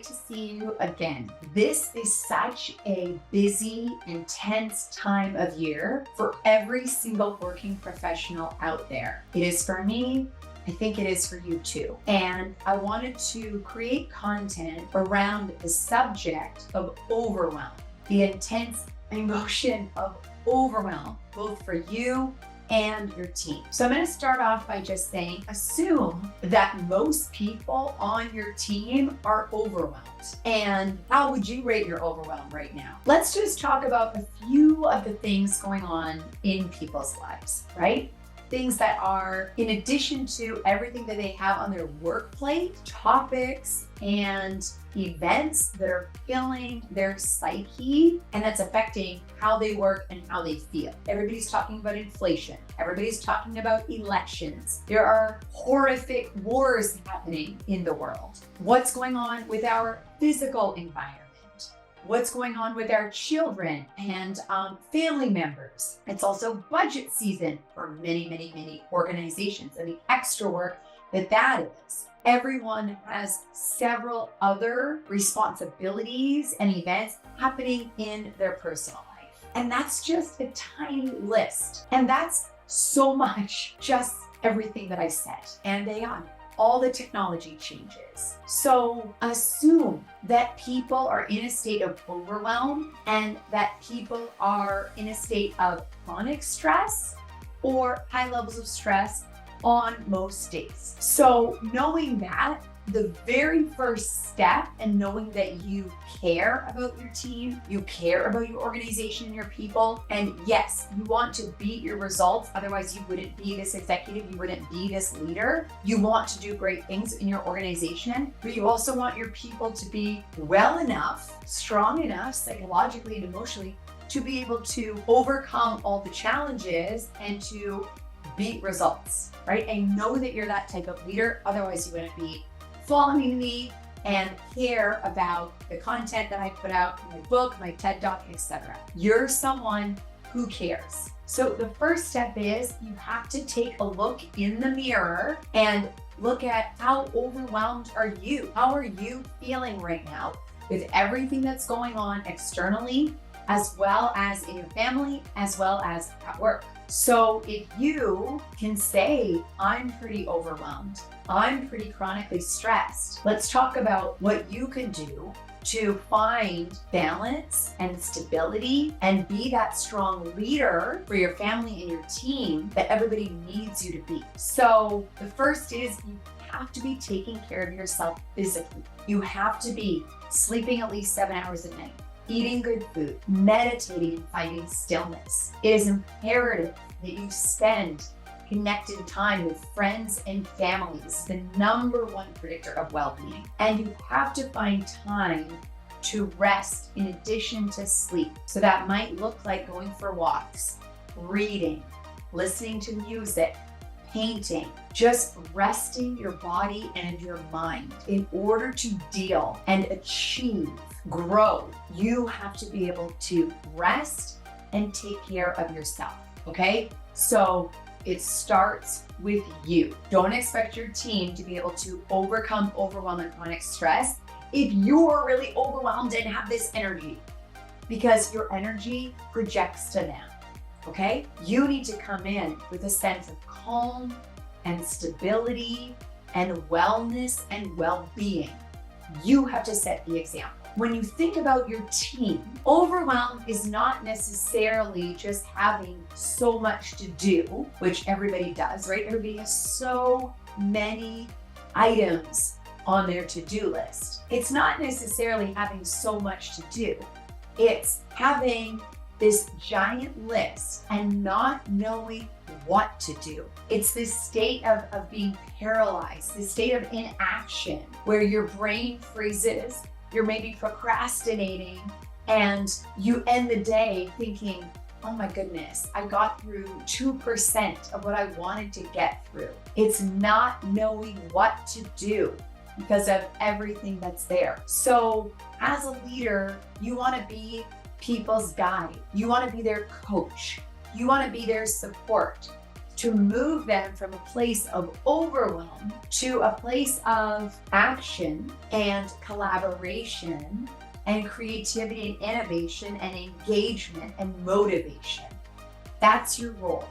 to see you again. This is such a busy, intense time of year for every single working professional out there. It is for me. I think it is for you too. And I wanted to create content around the subject of overwhelm, the intense emotion of overwhelm, both for you and your team. So I'm going to start off by just saying, assume that most people on your team are overwhelmed. And how would you rate your overwhelm right now? Let's just talk about a few of the things going on in people's lives, right? Things that are in addition to everything that they have on their work plate, topics and events that are filling their psyche, and that's affecting how they work and how they feel. Everybody's talking about inflation. Everybody's talking about elections. There are horrific wars happening in the world. What's going on with our physical environment? What's going on with our children and family members. It's also budget season for many organizations, and the extra work that is. Everyone has several other responsibilities and events happening in their personal life. And that's just a tiny list. And that's so much, just everything that I said and beyond. All the technology changes. So assume that people are in a state of overwhelm and that people are in a state of chronic stress or high levels of stress on most days. So knowing that, the very first step, and knowing that you care about your team, you care about your organization and your people, and yes, you want to beat your results, otherwise you wouldn't be this executive, you wouldn't be this leader. You want to do great things in your organization, but you also want your people to be well enough, strong enough, psychologically and emotionally, to be able to overcome all the challenges and to beat results, right? I know that you're that type of leader, otherwise you wouldn't be following me and care about the content that I put out in my book, my TED Talk, etc. You're someone who cares. So the first step is you have to take a look in the mirror and look at how overwhelmed are you? How are you feeling right now with everything that's going on externally, as well as in your family, as well as at work? So if you can say, I'm pretty overwhelmed, I'm pretty chronically stressed, let's talk about what you can do to find balance and stability and be that strong leader for your family and your team that everybody needs you to be. So the first is you have to be taking care of yourself physically. You have to be sleeping at least 7 hours a night, eating good food, meditating and finding stillness. It is imperative that you spend connected time with friends and family. This is the number one predictor of well-being. And you have to find time to rest in addition to sleep. So that might look like going for walks, reading, listening to music, painting, just resting your body and your mind. In order to deal and achieve, grow, you have to be able to rest and take care of yourself, okay? So it starts with you. Don't expect your team to be able to overcome overwhelm and chronic stress if you're really overwhelmed and have this energy, because your energy projects to them, okay? You need to come in with a sense of calm and stability and wellness and well-being. You have to set the example. When you think about your team, overwhelm is not necessarily just having so much to do, which everybody does, right? Everybody has so many items on their to-do list. It's not necessarily having so much to do. It's having this giant list and not knowing what to do. It's this state of being paralyzed, this state of inaction where your brain freezes, you're maybe procrastinating, and you end the day thinking, oh my goodness, I got through 2% of what I wanted to get through. It's not knowing what to do because of everything that's there. So as a leader, you want to be people's guide. You want to be their coach. You want to be their support. to move them from a place of overwhelm to a place of action and collaboration and creativity and innovation and engagement and motivation. That's your role,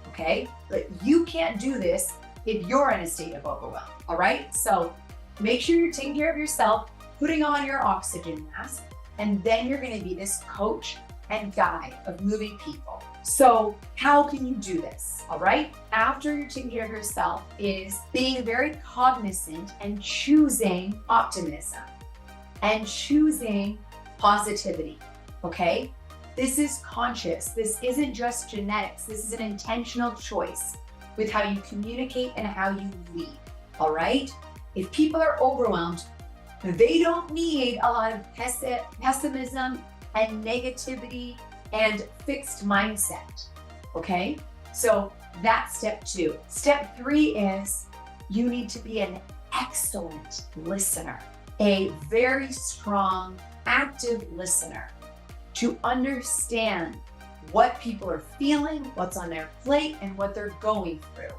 okay? But you can't do this if you're in a state of overwhelm, all right? So make sure you're taking care of yourself, putting on your oxygen mask, and then you're gonna be this coach and guide of moving people. So how can you do this? All right. After you're taking care of yourself is being very cognizant and choosing optimism and choosing positivity. Okay. This is conscious. This isn't just genetics. This is an intentional choice with how you communicate and how you lead. All right. If people are overwhelmed, they don't need a lot of pessimism and negativity and fixed mindset, okay? So that's step 2. Step 3 is you need to be an excellent listener, a very strong, active listener to understand what people are feeling, what's on their plate, and what they're going through.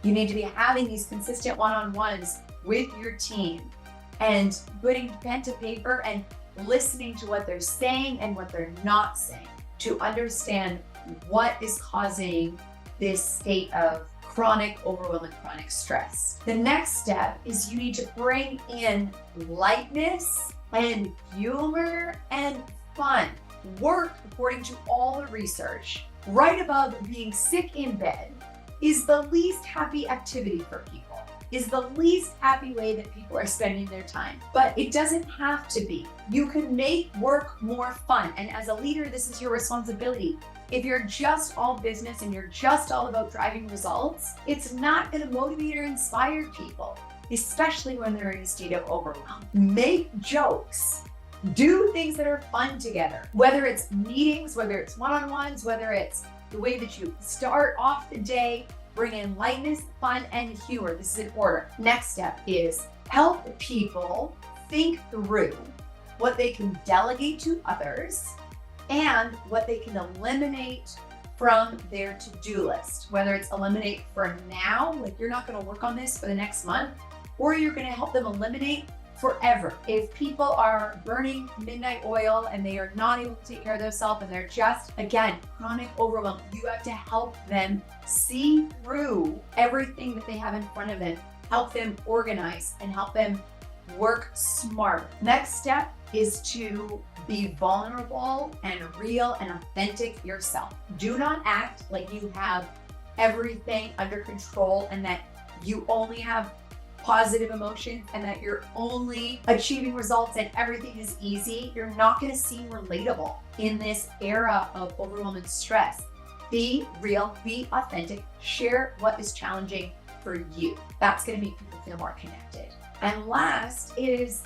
You need to be having these consistent one-on-ones with your team and putting pen to paper and listening to what they're saying and what they're not saying to understand what is causing this state of chronic overwhelm and chronic stress. The next step is you need to bring in lightness and humor and fun. Work, according to all the research, right above being sick in bed is the least happy activity for people. Is the least happy way that people are spending their time. But it doesn't have to be. You can make work more fun. And as a leader, this is your responsibility. If you're just all business and you're just all about driving results, it's not gonna motivate or inspire people, especially when they're in a state of overwhelm. Make jokes. Do things that are fun together, whether it's meetings, whether it's one-on-ones, whether it's the way that you start off the day. Bring in lightness, fun, and humor. This is in order. Next step is help people think through what they can delegate to others and what they can eliminate from their to-do list. Whether it's eliminate for now, like you're not going to work on this for the next month, or you're going to help them eliminate forever. If people are burning midnight oil and they are not able to take care of themselves and they're just, again, chronic overwhelm, you have to help them see through everything that they have in front of them, help them organize and help them work smart. Next step is to be vulnerable and real and authentic yourself. Do not act like you have everything under control and that you only have positive emotions and that you're only achieving results and everything is easy. You're not going to seem relatable in this era of overwhelm and stress. Be real, be authentic, share what is challenging for you. That's going to make people feel more connected. And last is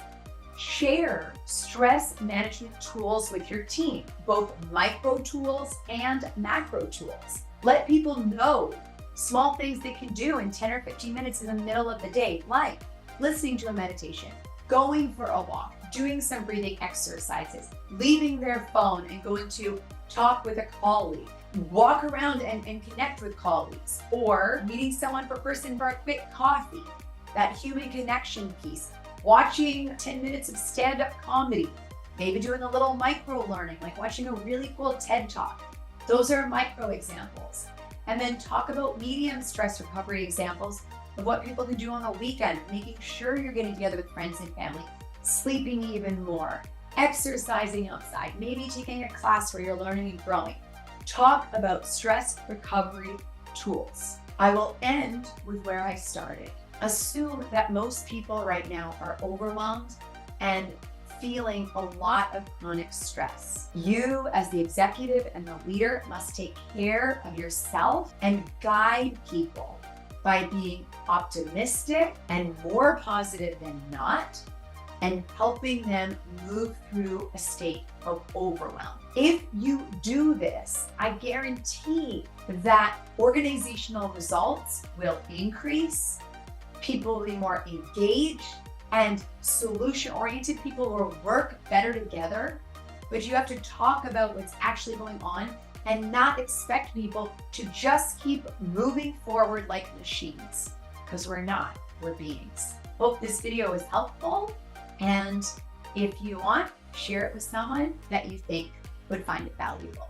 share stress management tools with your team, both micro tools and macro tools. Let people know small things they can do in 10 or 15 minutes in the middle of the day, like listening to a meditation, going for a walk, doing some breathing exercises, leaving their phone and going to talk with a colleague, walk around and connect with colleagues, or meeting someone person for a quick coffee, that human connection piece, watching 10 minutes of stand-up comedy, maybe doing a little micro learning, like watching a really cool TED Talk. Those are micro examples. And then talk about medium stress recovery examples of what people can do on the weekend, making sure you're getting together with friends and family, sleeping even more, exercising outside, maybe taking a class where you're learning and growing. Talk about stress recovery tools. I will end with where I started. Assume that most people right now are overwhelmed and feeling a lot of chronic stress. You, as the executive and the leader, must take care of yourself and guide people by being optimistic and more positive than not, and helping them move through a state of overwhelm. If you do this, I guarantee that organizational results will increase, people will be more engaged, and solution-oriented people will work better together. But you have to talk about what's actually going on and not expect people to just keep moving forward like machines, because we're not, we're beings. Hope this video was helpful, and if you want, share it with someone that you think would find it valuable.